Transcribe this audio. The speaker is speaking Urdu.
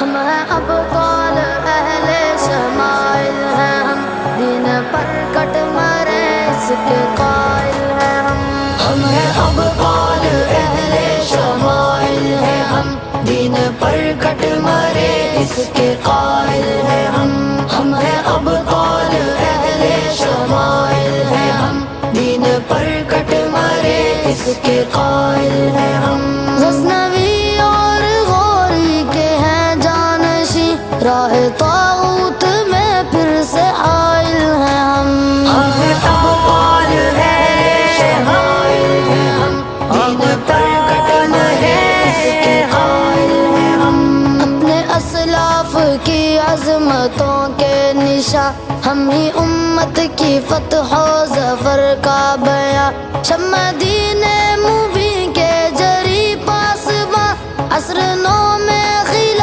ہم ہیں ابطال اہل شمائل ہیں ہم، دین پر کٹ مرے اس کے قائل ہیں ہم ہیں ابطال اہل شمائل ہیں ہم، دین پر کٹ مرے اس کے قائل ہیں ہم ہیں ابطال اہل شمائل ہیں ہم، دین پر کٹ مرے اس کے قائل ہیں ہم۔ غزنوی اور غوری کے ہیں جانشی، راہ طاغوت میں پھر سے حائل ہیں ہم ہیں ابطال اہل شمائل ہیں ہم، دین پر کٹ مرے اس کے قائل ہیں ہم۔ اپنے اسلاف کی عظمتوں کے نشاں، ہم ہی امت کی فتح و ظفر کا بیاں، شمع دین مبین کے جری پاسباں، عصر نو